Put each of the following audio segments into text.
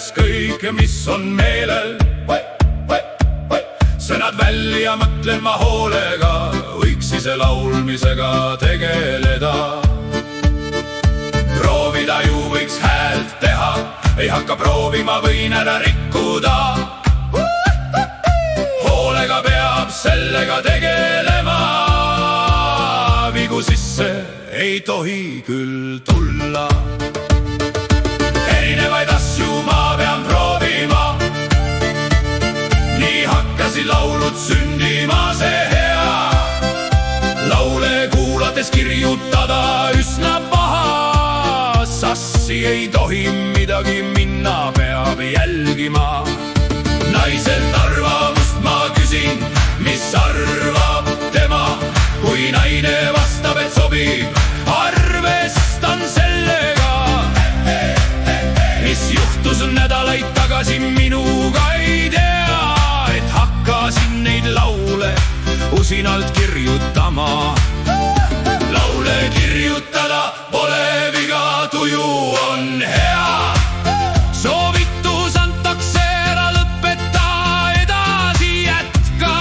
kirjas kõik, mis on meelel. Sõnad välja mõtlen ma hoolega, võiks ise laulmisega tegeleda. Proovida ju võiks häält teha, ei hakka proovima, võin ära rikkuda. Hoolega peab sellega tegelema, vigu sisse ei tohi küll tulla. Erinevaid asju ma pean proovima, nii hakkasid laulud sündima, see hea. Laule kuulates kirjutada üsna paha, sassi ei tohi midagi minna, peab jälgima. Naiselt arvamust ma küsin, mis arvab tema, kui naine vastab, et sobib, arvestan sellega. Mis juhtus nädalaid tagasi minuga ei tea, et hakkasin neid laule usinalt kirjutama. Laule kirjutada pole viga, tuju on hea. Soovitus antakse, ära lõpeta, edasi jätka.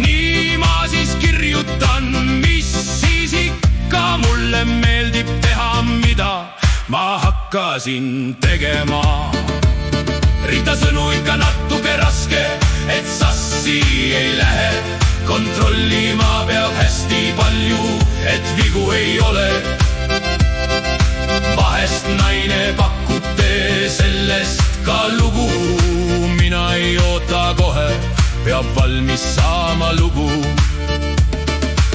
Nii ma siis kirjutan, mis siis ikka, mulle meeldib teha, mida ma hakkasin tegema. Ritasõnu ikka natuke raske, et sassi ei lähe. Kontrollima peab hästi palju, et vigu ei ole. Vahest naine pakub, tee sellest ka lugu. Mina ei oota kohe, peab valmis saama lugu.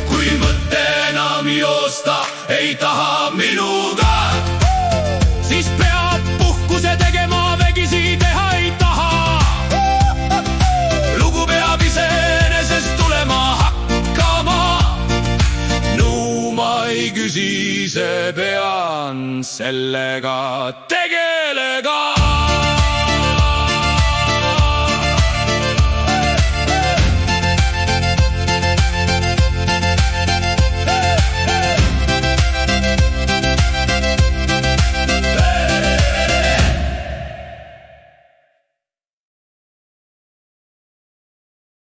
Kui mõte enam joosta ei taha minuga, siis peab puhkuse tegema, vägisi teha ei taha. Lugu peab iseenesest tulema hakkama. Nu ma ei küsi, ise pean sellega tegelega.